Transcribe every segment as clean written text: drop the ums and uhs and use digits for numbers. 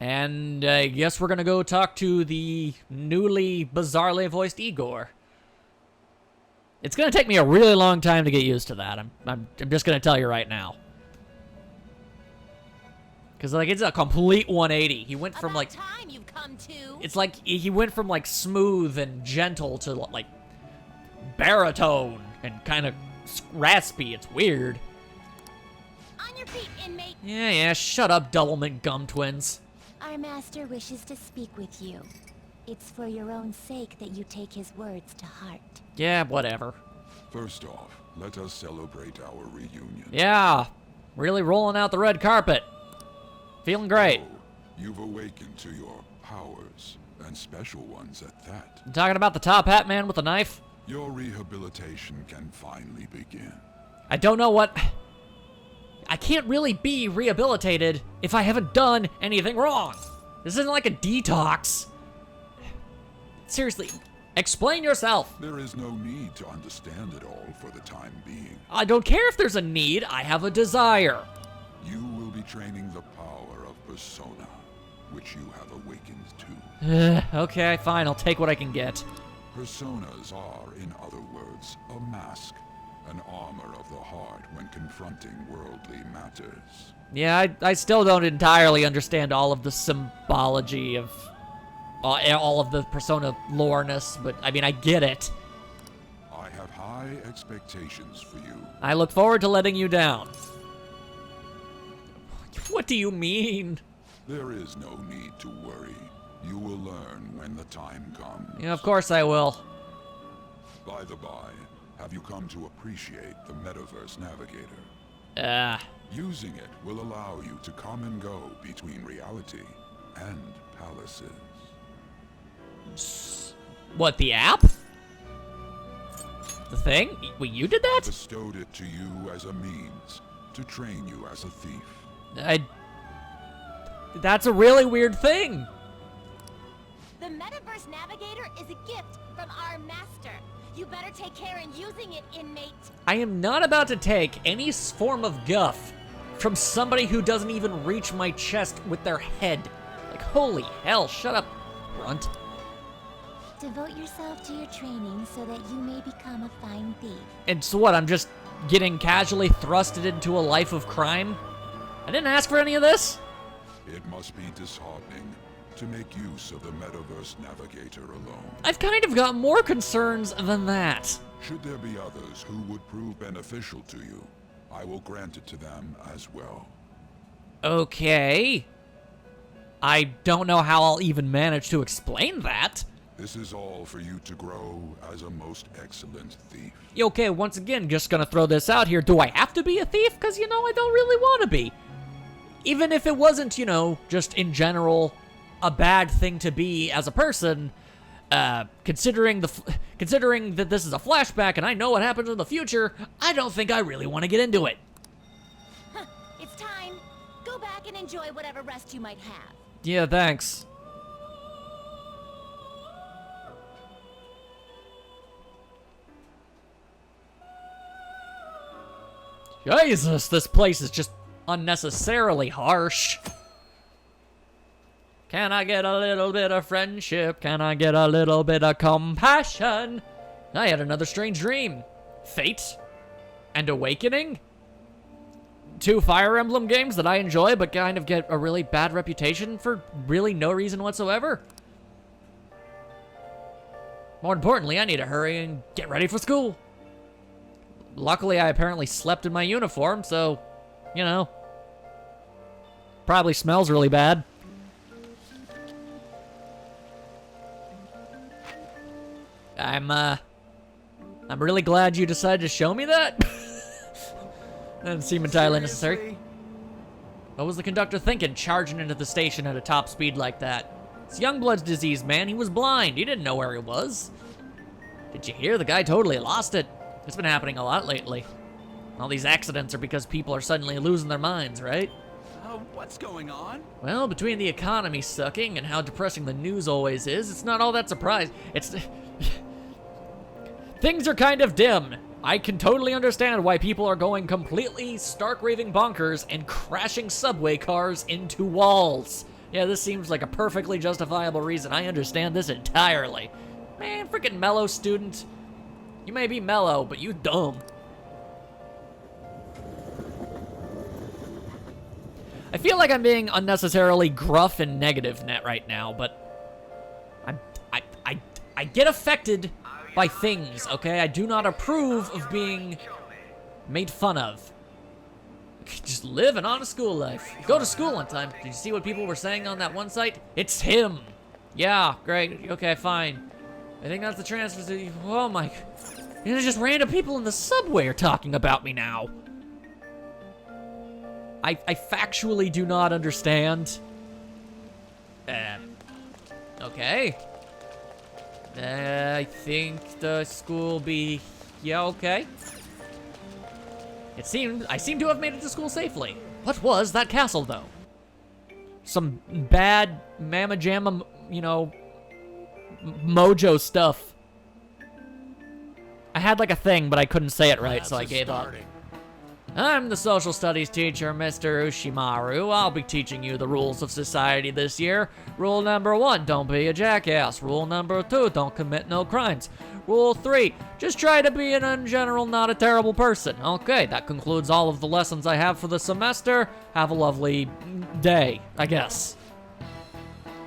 And I guess we're gonna go talk to the newly bizarrely voiced Igor. It's gonna take me a really long time to get used to that. I'm just gonna tell you right now. Cause like it's a complete 180. He went from like time you've come to. It's like he went from like smooth and gentle to like baritone and kind of raspy. It's weird. On your feet, inmate. Yeah, shut up, Doublemint Gum Twins. Our master wishes to speak with you. It's for your own sake that you take his words to heart. Yeah, whatever. First off, let us celebrate our reunion. Yeah, really rolling out the red carpet. Feeling great. Oh, you've awakened to your powers, and special ones at that. You talking about the top hat man with the knife? Your rehabilitation can finally begin. I don't know what... I can't really be rehabilitated if I haven't done anything wrong. This isn't like a detox. Seriously, explain yourself. There is no need to understand it all for the time being. I don't care if there's a need, I have a desire. You will be training the power of persona, which you have awakened to. Okay, fine, I'll take what I can get. Personas are, in other words, a mask, an armor of the heart when confronting worldly matters. Yeah, I still don't entirely understand all of the symbology of all of the Persona lore-ness, but I mean, I get it. I have high expectations for you. I look forward to letting you down. What do you mean? There is no need to worry. You will learn when the time comes. Yeah, of course I will. By the by, have you come to appreciate the Metaverse Navigator? Using it will allow you to come and go between reality and palaces. What, the app? The thing? Wait, you did that? I bestowed it to you as a means to train you as a thief. That's a really weird thing. The Metaverse Navigator is a gift from our master. You better take care in using it, inmate. I am not about to take any form of guff from somebody who doesn't even reach my chest with their head. Like, holy hell, shut up, runt. Devote yourself to your training so that you may become a fine thief. And so what, I'm just getting casually thrusted into a life of crime? I didn't ask for any of this. It must be disheartening to make use of the Metaverse Navigator alone. I've kind of got more concerns than that. Should there be others who would prove beneficial to you, I will grant it to them as well. Okay. I don't know how I'll even manage to explain that. This is all for you to grow as a most excellent thief. Okay, once again, just gonna throw this out here. Do I have to be a thief? Because, you know, I don't really want to be. Even if it wasn't, you know, just in general a bad thing to be as a person, considering that this is a flashback and I know what happens in the future, I don't think I really want to get into it. Huh, it's time. Go back and enjoy whatever rest you might have. Yeah, thanks. Jesus, this place is just unnecessarily harsh. Can I get a little bit of friendship? Can I get a little bit of compassion? I had another strange dream. Fate and Awakening? Two Fire Emblem games that I enjoy but kind of get a really bad reputation for really no reason whatsoever. More importantly, I need to hurry and get ready for school. Luckily, I apparently slept in my uniform, so, you know, probably smells really bad. I'm really glad you decided to show me that. Doesn't seem entirely necessary. What was the conductor thinking, charging into the station at a top speed like that? It's Youngblood's disease, man. He was blind. He didn't know where he was. Did you hear? The guy totally lost it. It's been happening a lot lately. All these accidents are because people are suddenly losing their minds, right? What's going on? Well, between the economy sucking and how depressing the news always is, it's not all that surprising. It's... Things are kind of dim. I can totally understand why people are going completely stark raving bonkers and crashing subway cars into walls. Yeah, this seems like a perfectly justifiable reason. I understand this entirely. Man, freaking mellow student. You may be mellow, but you dumb. I feel like I'm being unnecessarily gruff and negative net right now, but I get affected by things, okay? I do not approve of being made fun of. Just live an honest school life. Go to school one time. Did you see what people were saying on that one site? It's him. Yeah, great. Okay, fine. I think that's the transfer. Oh my. You know, just random people in the subway are talking about me now. I factually do not understand. Okay. I think the school be... Yeah, okay. I seem to have made it to school safely. What was that castle, though? Some bad mamma jamma, you know, mojo stuff. I had like a thing, but I couldn't say it right, so I gave up. I'm the social studies teacher, Mr. Ushimaru. I'll be teaching you the rules of society this year. Rule number 1, don't be a jackass. Rule number 2, don't commit no crimes. Rule 3, just try to be in general not a terrible person. Okay, that concludes all of the lessons I have for the semester. Have a lovely day, I guess.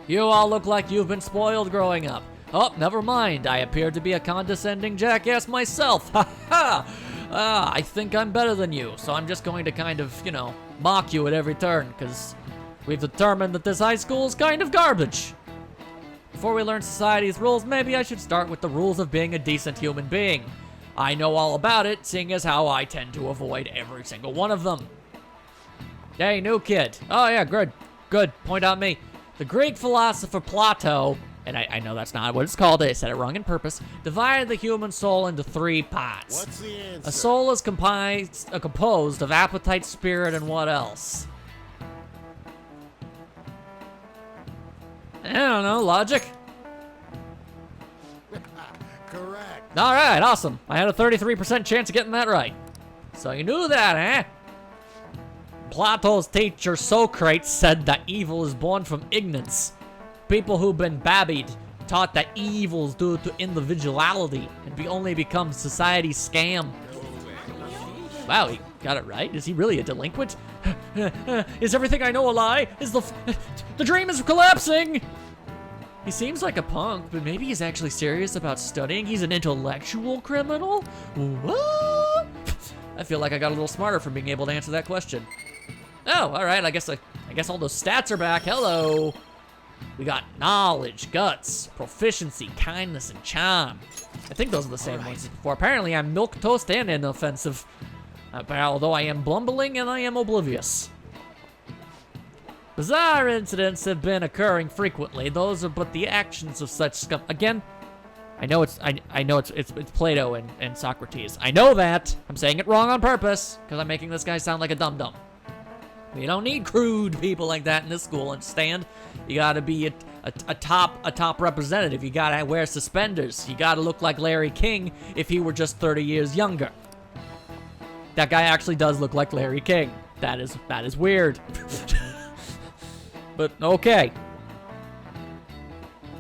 You all look like you've been spoiled growing up. Oh, never mind. I appear to be a condescending jackass myself. Ha ha! I think I'm better than you, so I'm just going to kind of, you know, mock you at every turn, because we've determined that this high school is kind of garbage. Before we learn society's rules, maybe I should start with the rules of being a decent human being. I know all about it, seeing as how I tend to avoid every single one of them. Hey, new kid. Oh yeah, good. Point out me. The Greek philosopher Plato, and I know that's not what it's called, I said it wrong on purpose, divided the human soul into 3 parts. What's the answer? A soul is composed of appetite, spirit, and what else? I don't know, logic? Correct. Alright, awesome. I had a 33% chance of getting that right. So you knew that, eh? Plato's teacher Socrates said that evil is born from ignorance. People who've been babbied taught that evil is due to individuality and only becomes society's scam. Wow, he got it right. Is he really a delinquent? Is everything I know a lie? Is the dream is collapsing? He seems like a punk, but maybe he's actually serious about studying. He's an intellectual criminal? What? I feel like I got a little smarter from being able to answer that question. Oh, all right. I guess all those stats are back. Hello. We got knowledge, guts, proficiency, kindness, and charm. I think those are the same ones as before. Apparently, I'm milquetoast and inoffensive. Although I am blumbling and I am oblivious. Bizarre incidents have been occurring frequently. Those are but the actions of such scum. Again, I know it's Plato and Socrates. I know that. I'm saying it wrong on purpose because I'm making this guy sound like a dum-dum. We don't need crude people like that in this school. Understand? You gotta be a top representative. You gotta wear suspenders. You gotta look like Larry King if he were just 30 years younger. That guy actually does look like Larry King. That is weird. But okay.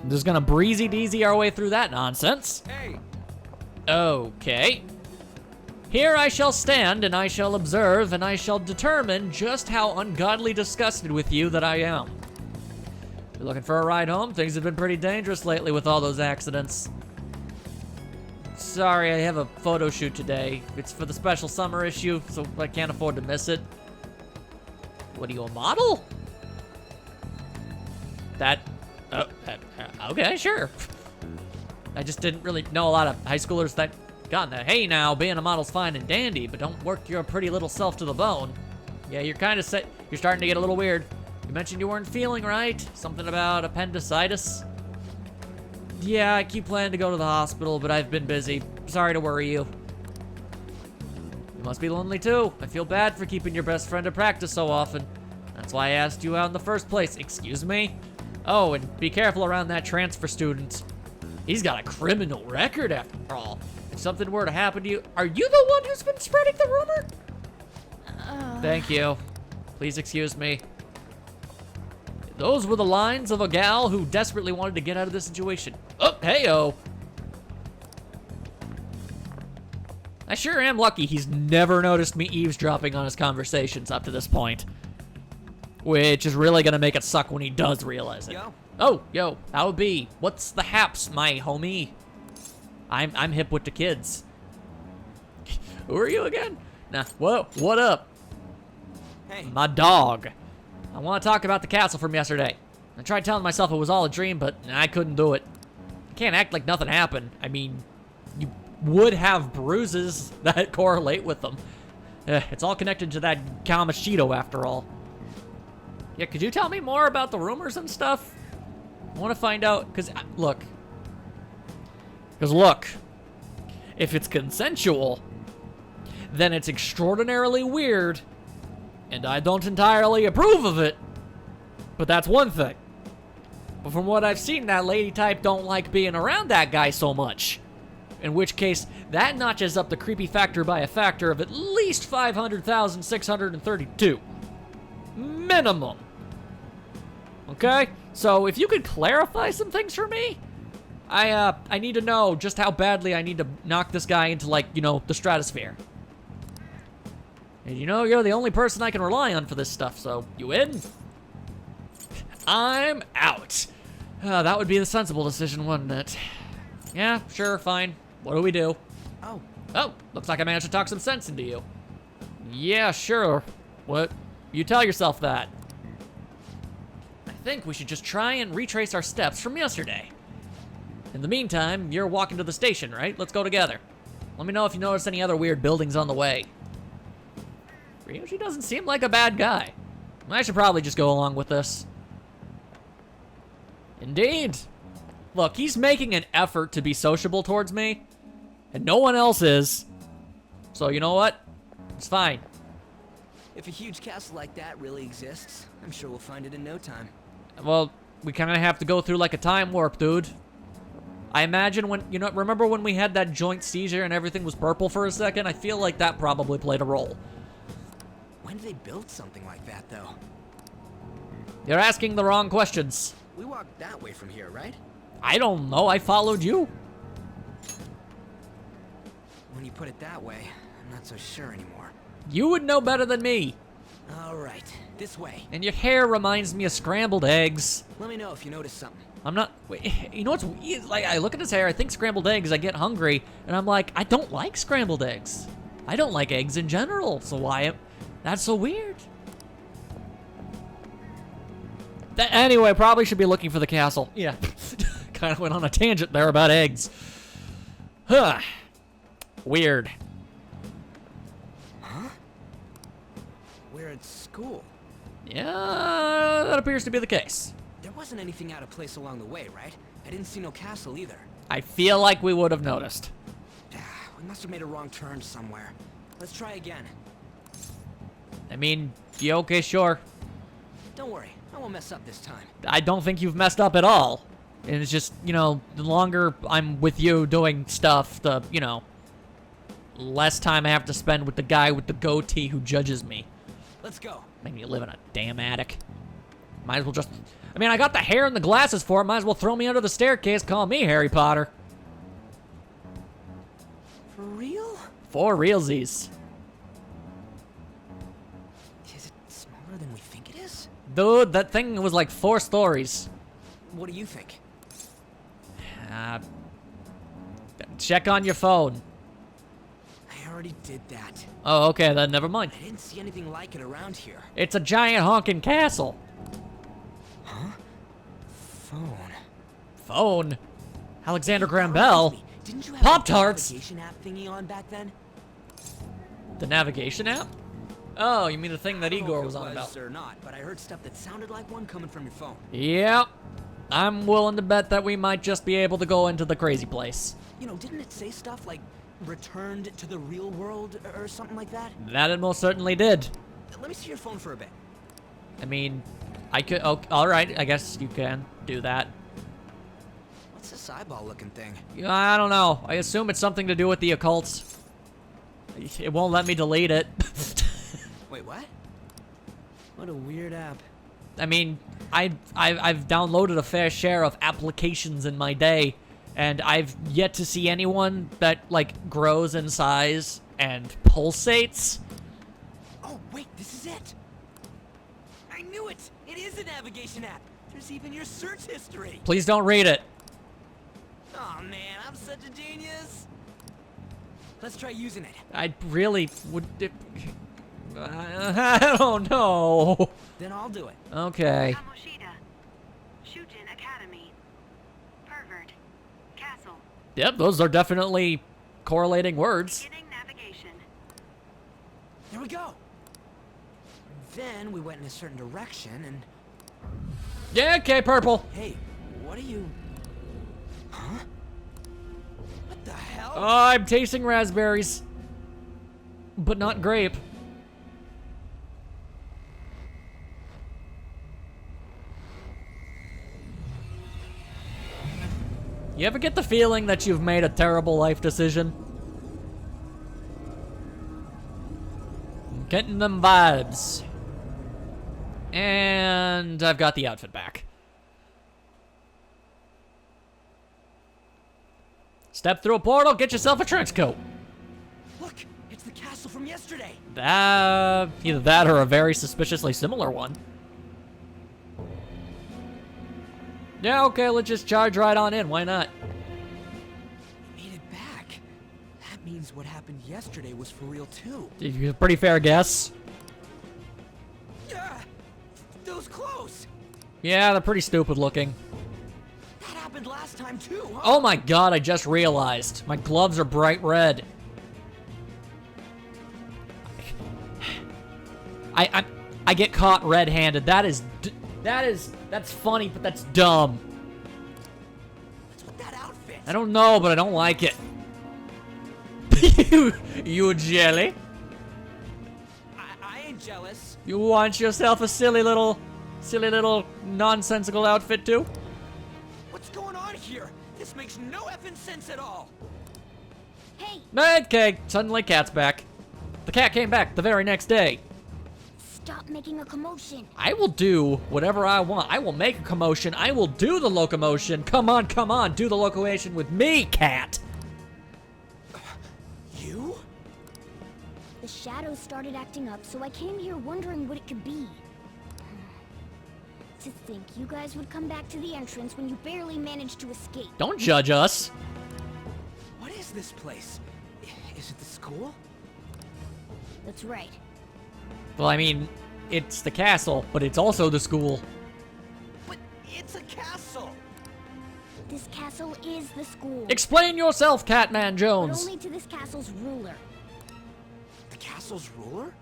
I'm just gonna breezy deezy our way through that nonsense. Hey. Okay. Here I shall stand, and I shall observe, and I shall determine just how ungodly disgusted with you that I am. You're looking for a ride home? Things have been pretty dangerous lately with all those accidents. Sorry, I have a photo shoot today. It's for the special summer issue, so I can't afford to miss it. What are you, a model? Okay, sure. I just didn't really know a lot of high schoolers that got that. Hey now, being a model's fine and dandy, but don't work your pretty little self to the bone. Yeah, you're kind of you're starting to get a little weird. You mentioned you weren't feeling right. Something about appendicitis. Yeah, I keep planning to go to the hospital, but I've been busy. Sorry to worry you. You must be lonely too. I feel bad for keeping your best friend to practice so often. That's why I asked you out in the first place. Excuse me? Oh, and be careful around that transfer student. He's got a criminal record after all. If something were to happen to you, are you the one who's been spreading the rumor? Thank you. Please excuse me. Those were the lines of a gal who desperately wanted to get out of this situation. Oh, hey-oh. I sure am lucky he's never noticed me eavesdropping on his conversations up to this point. Which is really gonna make it suck when he does realize it. Yo. Oh, yo, how'd be? What's the haps, my homie? I'm hip with the kids. Who are you again? Nah, whoa, what up? Hey. My dog. I want to talk about the castle from yesterday. I tried telling myself it was all a dream, but I couldn't do it. I can't act like nothing happened. I mean, you would have bruises that correlate with them. It's all connected to that Kamoshito after all. Yeah, could you tell me more about the rumors and stuff? I want to find out, because look, if it's consensual, then it's extraordinarily weird, and I don't entirely approve of it, but that's one thing. But from what I've seen, that lady type don't like being around that guy so much. In which case, that notches up the creepy factor by a factor of at least 500,632. Minimum. Okay? So if you could clarify some things for me, I need to know just how badly I need to knock this guy into, like, you know, the stratosphere. And you know, you're the only person I can rely on for this stuff, so you in? I'm out. That would be the sensible decision, wouldn't it? Yeah, sure, fine. What do we do? Oh, looks like I managed to talk some sense into you. Yeah, sure. What? You tell yourself that. I think we should just try and retrace our steps from yesterday. In the meantime, you're walking to the station, right? Let's go together. Let me know if you notice any other weird buildings on the way. Ryuji doesn't seem like a bad guy. I should probably just go along with this. Indeed. Look, he's making an effort to be sociable towards me, and no one else is. So you know what? It's fine. If a huge castle like that really exists, I'm sure we'll find it in no time. Well, we kind of have to go through like a time warp, dude. I imagine when, you know, remember when we had that joint seizure and everything was purple for a second? I feel like that probably played a role. When did they build something like that, though? You're asking the wrong questions. We walked that way from here, right? I don't know, I followed you. When you put it that way, I'm not so sure anymore. You would know better than me. All right, this way. And your hair reminds me of scrambled eggs. Let me know if you notice something. I'm not, wait, you know what's weird? Like, I look at his hair, I think scrambled eggs, I get hungry, and I'm like, I don't like scrambled eggs. I don't like eggs in general, so why, that's so weird. Anyway, probably should be looking for the castle. Yeah, kind of went on a tangent there about eggs. Huh, weird. Huh? We're at school. Yeah, that appears to be the case. There wasn't anything out of place along the way, right? I didn't see no castle either. I feel like we would have noticed. We must have made a wrong turn somewhere. Let's try again. I mean, yeah, okay, sure. Don't worry, I won't mess up this time. I don't think you've messed up at all. And it's just, you know, the longer I'm with you doing stuff, the, you know, less time I have to spend with the guy with the goatee who judges me. Let's go. Make me live in a damn attic. Might as well just... I mean, I got the hair and the glasses for it. Might as well throw me under the staircase, call me Harry Potter. For real? For realsies. Is it smaller than we think it is? Dude, that thing was like 4 stories. What do you think? Check on your phone. I already did that. Oh, okay, then never mind. I didn't see anything like it around here. It's a giant honking castle. Huh? Phone. Phone? Alexander Graham Bell? Didn't you have Pop-Tarts? a navigation app thingy on back then? The navigation app? Oh, you mean the thing that I don't know Igor if it was on about. or not, but I heard stuff that sounded like one coming from your phone. Yep. I'm willing to bet that we might just be able to go into the crazy place. You know, didn't it say stuff like returned to the real world or something like that? That it most certainly did. Let me see your phone for a bit. I mean, I could, oh, alright, I guess you can do that. What's this eyeball looking thing? I don't know. I assume it's something to do with the occult. It won't let me delete it. Wait, what? What a weird app. I mean, I've downloaded a fair share of applications in my day, and I've yet to see anyone that, like, grows in size and pulsates. Oh, wait, this is it. I knew it. It is a navigation app. There's even your search history. Please don't read it. Oh, man, I'm such a genius. Let's try using it. I really would... I don't know. Then I'll do it. Okay. Kamoshida, Shujin Academy, Pervert, Castle, Yep, those are definitely correlating words. beginning navigation. There we go. Then we went in a certain direction and... Yeah, okay, purple. Hey, what are you... Huh? What the hell? I'm tasting raspberries. But not grape. You ever get the feeling that you've made a terrible life decision? I'm getting them vibes. And I've got the outfit back. Step through a portal, get yourself a trench coat. Look, it's the castle from yesterday. Either that or a very suspiciously similar one. Yeah, okay, let's just charge right on in. Why not? We made it back. That means what happened yesterday was for real too. Pretty fair guess. Yeah, those clothes. Yeah, they're pretty stupid looking. That happened last time too, huh? Oh my god, I just realized. My gloves are bright red. I get caught red-handed. That's funny, but that's dumb. What's with that outfit? I don't know, but I don't like it. you jelly? I ain't jealous. You want yourself a silly little nonsensical outfit too? What's going on here? This makes no effing sense at all. Hey, Okay, suddenly Cat's back. The cat came back the very next day. stop making a commotion. I will do whatever I want. I will make a commotion. I will do the locomotion. Come on, do the locomotion with me, cat. You? The shadows started acting up, so I came here wondering what it could be. To think you guys would come back to the entrance when you barely managed to escape. Don't judge us. What is this place? Is it the school? That's right. Well, I mean, it's the castle, but it's also the school. But it's a castle. This castle is the school. Explain yourself, Catman But Jones. only to this castle's ruler. The castle's ruler?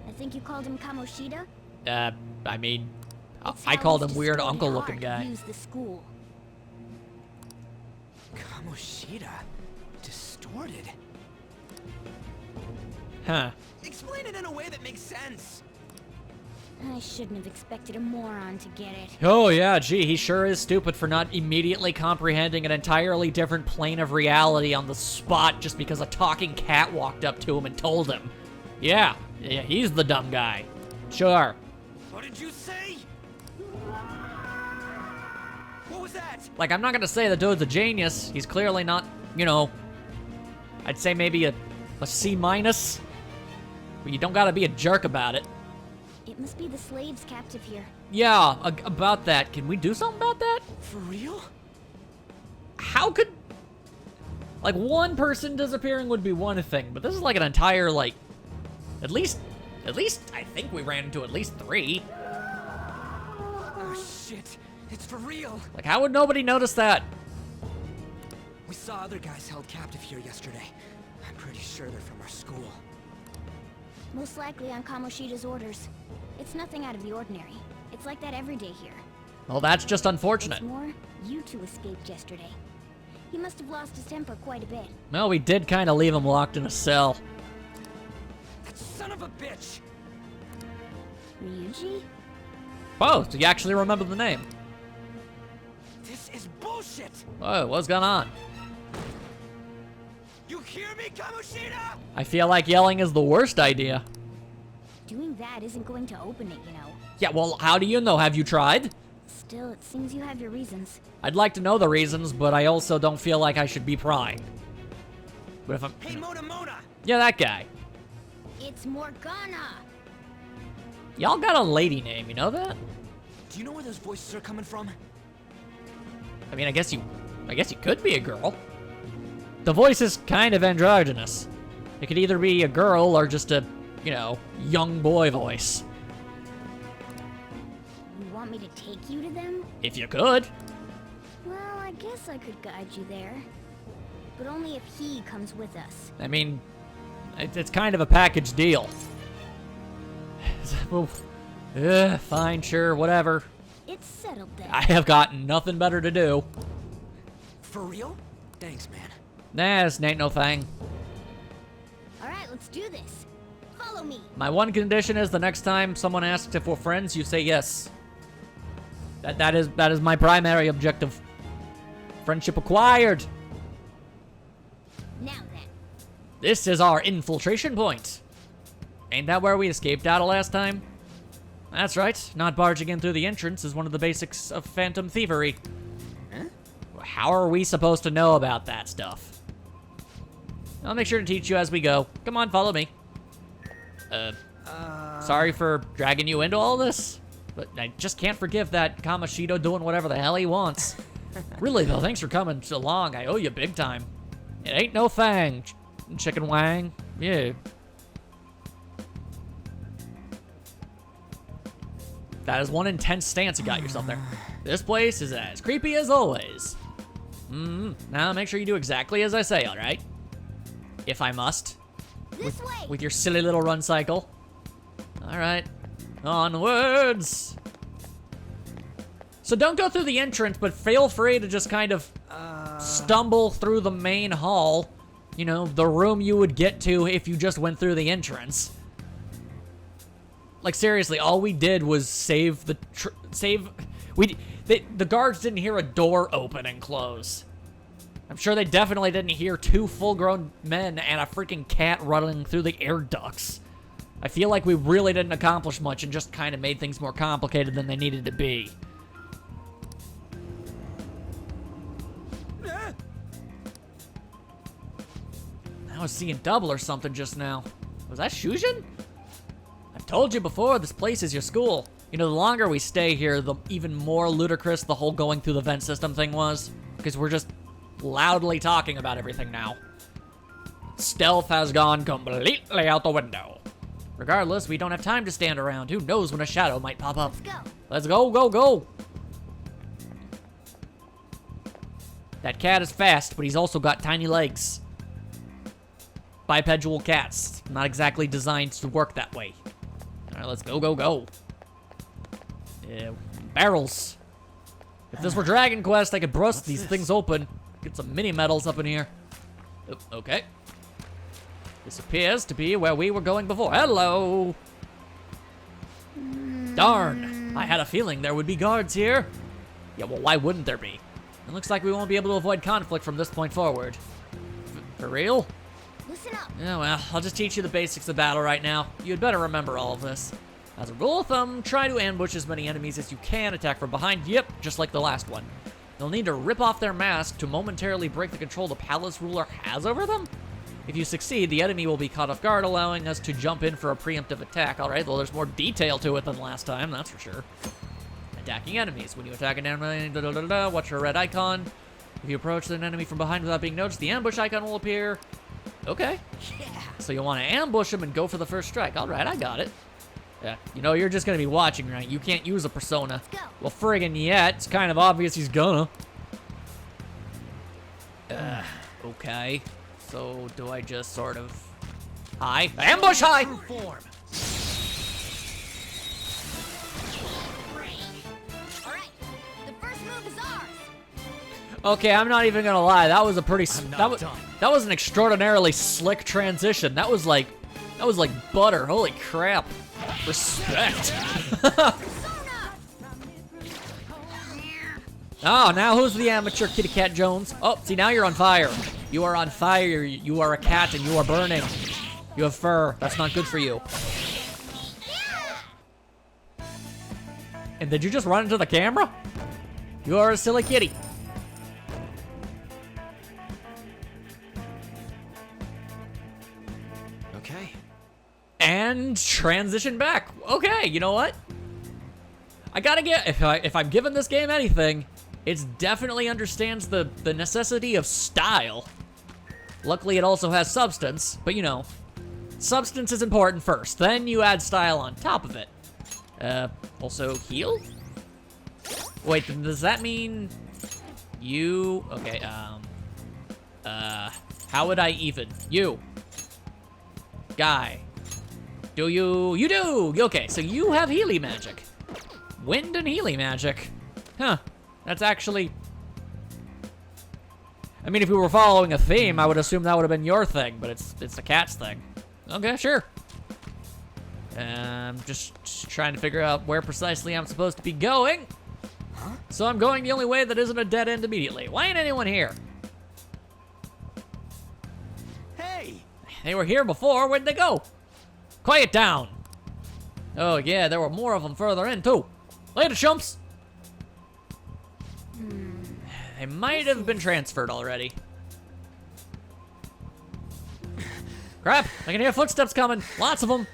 I think you called him Kamoshida? I mean, It's I how called his him weird distorted uncle-looking heart guy. used the school. Kamoshida? Distorted? Huh. Explain it in a way that makes sense. I shouldn't have expected a moron to get it. Oh yeah, gee, he sure is stupid for not immediately comprehending an entirely different plane of reality on the spot just because a talking cat walked up to him and told him. Yeah, he's the dumb guy. Sure. What did you say? What was that? Like, I'm not gonna say the dude's a genius. He's clearly not, you know, I'd say maybe a C minus. But you don't gotta be a jerk about it. It must be the slaves captive here. Yeah, about that. Can we do something about that? For real? How could... Like, one person disappearing would be one thing, but this is like an entire, like... At least, I think we ran into at least 3. Oh shit, it's for real. Like, how would nobody notice that? We saw other guys held captive here yesterday. I'm pretty sure they're from our school. Most likely on Kamoshida's orders. It's nothing out of the ordinary. It's like that every day here. Well, that's just unfortunate. What's more, you two escaped yesterday. He must have lost his temper quite a bit. Well, we did kind of leave him locked in a cell. That son of a bitch! Ryuji? Oh, so you actually remember the name. This is bullshit! Whoa, what's going on? You hear me, Kamoshida? I feel like yelling is the worst idea. Doing that isn't going to open it, you know. Yeah, well, how do you know? Have you tried? Still, it seems you have your reasons. I'd like to know the reasons, but I also don't feel like I should be prying. But if I'm... Hey, Mona! Yeah, that guy. It's Morgana! Y'all got a lady name, you know that? Do you know where those voices are coming from? I mean, I guess you could be a girl. The voice is kind of androgynous. It could either be a girl or just a, you know, young boy voice. You want me to take you to them? If you could. Well, I guess I could guide you there. But only if he comes with us. I mean, it's kind of a package deal. Well, fine, sure, whatever. It's settled then. I have got nothing better to do. For real? Thanks, man. Nah, this ain't no thing. Alright, let's do this. Follow me. My one condition is the next time someone asks if we're friends, you say yes. That is my primary objective. Friendship acquired. Now then. This is our infiltration point. Ain't that where we escaped out of last time? That's right. Not barging in through the entrance is one of the basics of phantom thievery. Huh? How are we supposed to know about that stuff? I'll make sure to teach you as we go. Come on, follow me. Sorry for dragging you into all this, but I just can't forgive that Kamoshida doing whatever the hell he wants. Really, though, thanks for coming so long. I owe you big time. It ain't no thing, Chicken Wang. Yeah. That is one intense stance you got yourself there. This place is as creepy as always. Now make sure you do exactly as I say, alright? If I must. This way. With your silly little run cycle. Alright. Onwards! So don't go through the entrance, but feel free to just kind of stumble through the main hall. You know, the room you would get to if you just went through the entrance. Like, seriously, all we did was save the... The guards didn't hear a door open and close. I'm sure they definitely didn't hear two full-grown men and a freaking cat running through the air ducts. I feel like we really didn't accomplish much and just kind of made things more complicated than they needed to be. I was seeing double or something just now. Was that Shujin? I've told you before, this place is your school. You know, the longer we stay here, the even more ludicrous the whole going through the vent system thing was. Because we're just loudly talking about everything now. Stealth has gone completely out the window. Regardless, we don't have time to stand around. Who knows when a shadow might pop up. Let's go. Let's go, go, go. That cat is fast, but he's also got tiny legs. Bipedal cats. Not exactly designed to work that way. Alright, let's go, go, go. Barrels. If this were Dragon Quest, I could bust these things open. Get some mini medals up in here. Oh, okay. This appears to be where we were going before. Hello! Darn! I had a feeling there would be guards here. Yeah, well, why wouldn't there be? It looks like we won't be able to avoid conflict from this point forward. For real? Listen up. Yeah, well, I'll just teach you the basics of battle right now. You'd better remember all of this. As a rule of thumb, try to ambush as many enemies as you can, attack from behind, yep, just like the last one. You'll need to rip off their mask to momentarily break the control the palace ruler has over them. If you succeed, the enemy will be caught off guard, allowing us to jump in for a preemptive attack. Alright, well, there's more detail to it than last time, that's for sure. Attacking enemies. When you attack an enemy, watch your red icon. If you approach an enemy from behind without being noticed, the ambush icon will appear. Okay. Yeah. So you want to ambush him and go for the first strike. Alright, I got it. Yeah, you know, you're just going to be watching, right? You can't use a persona. Let's go. Well, friggin' yet. It's kind of obvious he's gonna. Okay. So, do I just sort of... Hi? Ambush high! Form. Alright, the first move is ours. Okay, I'm not even gonna lie. That was a pretty... done. That was an extraordinarily slick transition. That was like butter. Holy crap. Respect. Oh, now who's the amateur Kitty Cat Jones? Oh, see, now you're on fire. You are on fire. You are a cat and you are burning. You have fur. That's not good for you. And did you just run into the camera? You are a silly kitty. Okay. And transition back. Okay, you know what? I gotta get, if I'm giving this game anything, it definitely understands the necessity of style. Luckily, it also has substance, but you know, substance is important first. Then you add style on top of it. Also heal? Wait, does that mean you, okay, how would I even? You. Guy. Do you do! Okay, so you have Healy magic. Wind and Healy magic. Huh, that's actually... I mean, if we were following a theme, I would assume that would have been your thing, but it's the cat's thing. Okay, sure. Just trying to figure out where precisely I'm supposed to be going. Huh? So I'm going the only way that isn't a dead end immediately. Why ain't anyone here? Hey! They were here before. Where'd they go? Quiet down. Oh, yeah, there were more of them further in, too. Later, chumps. They might have been transferred already. Crap, I can hear footsteps coming. Lots of them.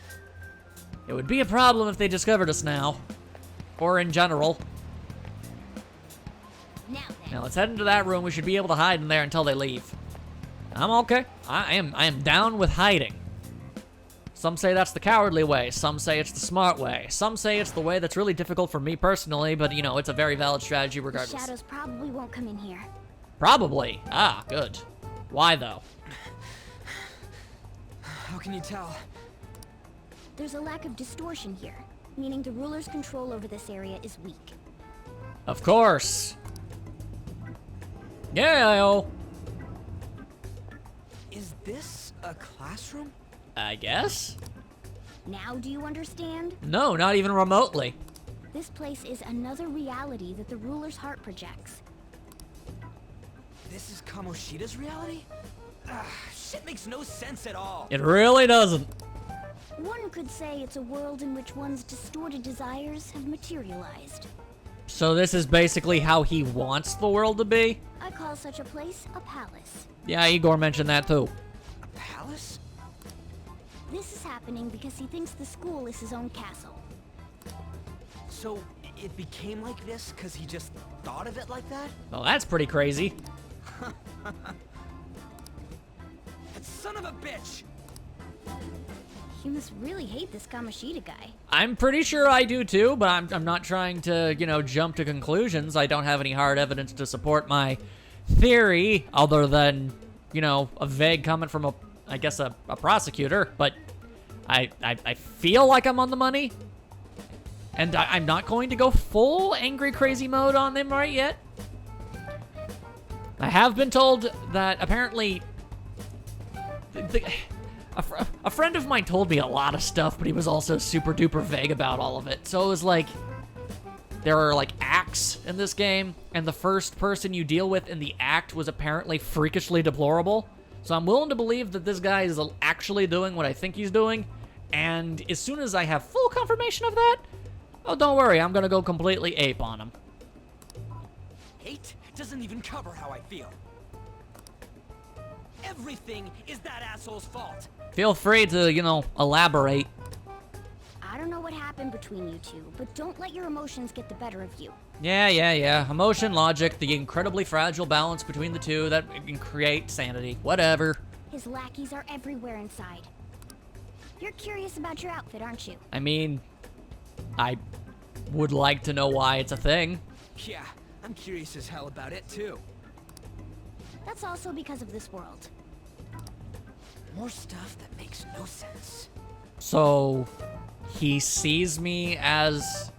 It would be a problem if they discovered us now. Or in general. Now let's head into that room. We should be able to hide in there until they leave. I'm okay. I am down with hiding. Some say that's the cowardly way. Some say it's the smart way. Some say it's the way that's really difficult for me personally, but you know, it's a very valid strategy regardless. Shadows probably won't come in here. Probably. Ah, good. Why though? How can you tell? There's a lack of distortion here, meaning the ruler's control over this area is weak. Of course. Yeah. Is this a classroom? I guess? Now do you understand? No, not even remotely. This place is another reality that the ruler's heart projects. This is Kamoshida's reality? Shit makes no sense at all. It really doesn't. One could say it's a world in which one's distorted desires have materialized. So this is basically how he wants the world to be? I call such a place a palace. Yeah, Igor mentioned that too. A palace? This is happening because he thinks the school is his own castle. So it became like this because he just thought of it like that? Well, that's pretty crazy. That son of a bitch! You must really hate this Kamoshida guy. I'm pretty sure I do too, but I'm not trying to, you know, jump to conclusions. I don't have any hard evidence to support my theory, other than, you know, a vague comment from I guess a prosecutor, but I feel like I'm on the money. And I'm not going to go full angry crazy mode on them right yet. I have been told that apparently a friend of mine told me a lot of stuff, but he was also super duper vague about all of it. So it was like, there are like acts in this game, and the first person you deal with in the act was apparently freakishly deplorable. So I'm willing to believe that this guy is actually doing what I think he's doing, and as soon as I have full confirmation of that, oh, don't worry, I'm gonna go completely ape on him. Hate doesn't even cover how I feel. Everything is that asshole's fault. Feel free to, you know, elaborate. I don't know what happened between you two, but don't let your emotions get the better of you. Yeah. Emotion, logic, the incredibly fragile balance between the two that can create sanity. Whatever. His lackeys are everywhere inside. You're curious about your outfit, aren't you? I mean, I would like to know why it's a thing. Yeah, I'm curious as hell about it too. That's also because of this world. More stuff that makes no sense. So, he sees me as...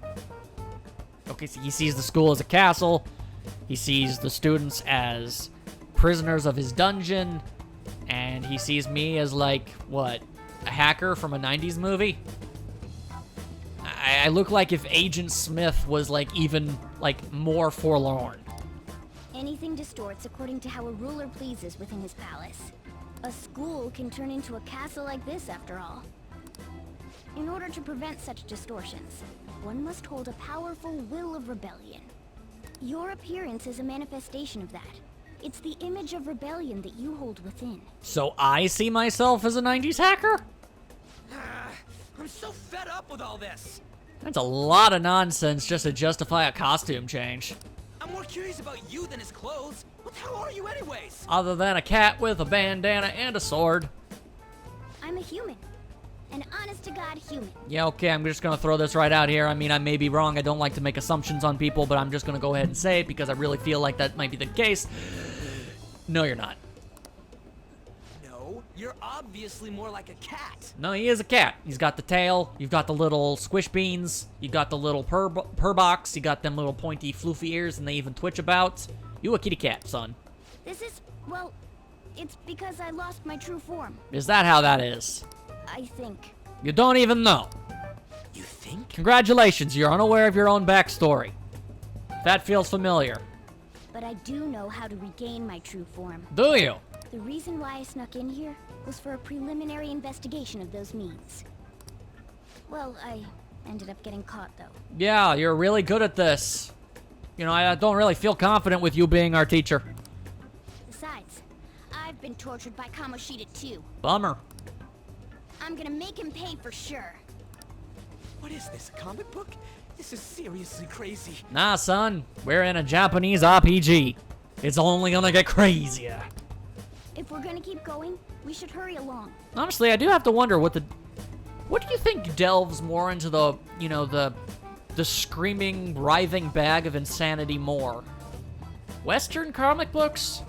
Okay, so he sees the school as a castle. He sees the students as prisoners of his dungeon. And he sees me as, like, what? A hacker from a 90s movie? I look like if Agent Smith was, like, even, like, more forlorn. Anything distorts according to how a ruler pleases within his palace. A school can turn into a castle like this, after all. In order to prevent such distortions, one must hold a powerful will of rebellion. Your appearance is a manifestation of that. It's the image of rebellion that you hold within. So I see myself as a 90s hacker? I'm so fed up with all this. That's a lot of nonsense just to justify a costume change. I'm more curious about you than his clothes. What the hell are you anyways? Other than a cat with a bandana and a sword. I'm a human. An honest-to-God human. Yeah, okay, I'm just gonna throw this right out here. I mean, I may be wrong. I don't like to make assumptions on people, but I'm just gonna go ahead and say it because I really feel like that might be the case. No, you're not. No, you're obviously more like a cat. No, he is a cat. He's got the tail. You've got the little squish beans. You got the little purr box. You got them little pointy floofy ears, and they even twitch about. You a kitty cat, son. This is, well, it's because I lost my true form. Is that how that is? I think. You don't even know. You think? Congratulations, you're unaware of your own backstory. That feels familiar. But I do know how to regain my true form. Do you? The reason why I snuck in here was for a preliminary investigation of those means. Well, I ended up getting caught, though. Yeah, you're really good at this. You know, I don't really feel confident with you being our teacher. Besides, I've been tortured by Kamoshida too. Bummer. I'm gonna make him pay for sure. What is this, a comic book? This is seriously crazy. Nah, son. We're in a Japanese RPG. It's only gonna get crazier. If we're gonna keep going, we should hurry along. Honestly, I do have to wonder what do you think delves more into the, you know, the screaming, writhing bag of insanity more? Western comic books?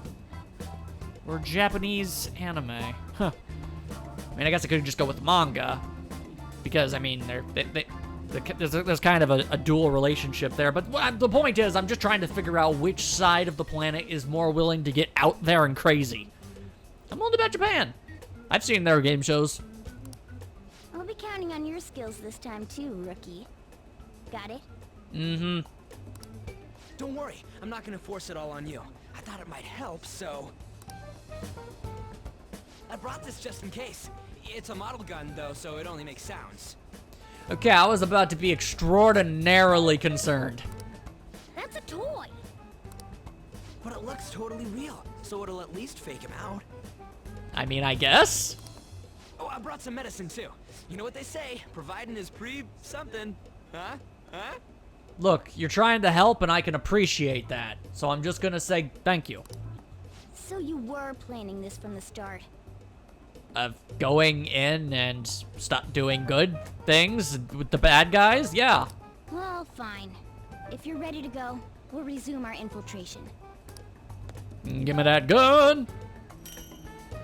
Or Japanese anime? Huh. I mean, I guess I could just go with manga. Because, I mean, there's kind of a dual relationship there. But the point is, I'm just trying to figure out which side of the planet is more willing to get out there and crazy. I'm all about Japan. I've seen their game shows. I'll be counting on your skills this time too, rookie. Got it? Mm-hmm. Don't worry, I'm not gonna force it all on you. I thought it might help, so... I brought this just in case. It's a model gun, though, so it only makes sounds. Okay, I was about to be extraordinarily concerned. That's a toy! But it looks totally real, so it'll at least fake him out. I mean, I guess. Oh, I brought some medicine, too. You know what they say, providing is something. Huh? Huh? Look, you're trying to help, and I can appreciate that. So I'm just gonna say thank you. So you were planning this from the start. Of going in and stop doing good things with the bad guys? Yeah. Well, fine. If you're ready to go, we'll resume our infiltration. Give me that gun.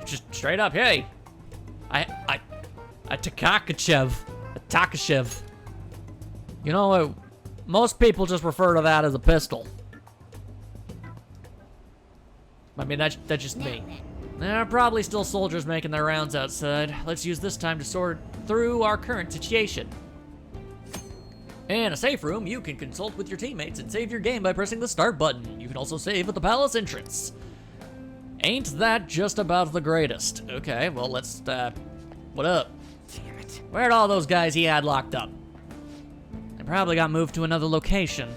Just straight up, hey. A Takashev. You know, most people just refer to that as a pistol. I mean, that's just me. There are probably still soldiers making their rounds outside. Let's use this time to sort through our current situation. In a safe room, you can consult with your teammates and save your game by pressing the start button. You can also save at the palace entrance. Ain't that just about the greatest? Okay, well, let's, what up? Damn it. Where'd all those guys he had locked up? They probably got moved to another location.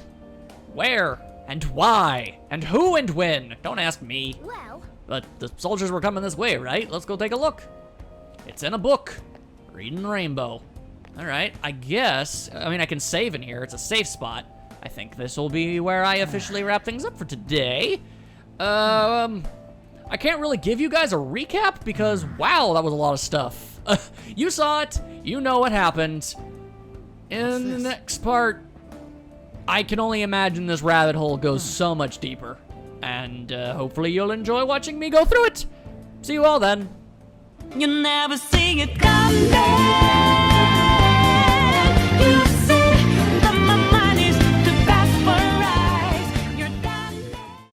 Where? And why? And who and when? Don't ask me. Well... But the soldiers were coming this way, right? Let's go take a look. It's in a book. Reading Rainbow. All right, I guess. I mean, I can save in here. It's a safe spot. I think this will be where I officially wrap things up for today. I can't really give you guys a recap because, wow, that was a lot of stuff. You saw it. You know what happened. In the next part, I can only imagine this rabbit hole goes so much deeper. And hopefully you'll enjoy watching me go through it. See you all then. You never see it coming.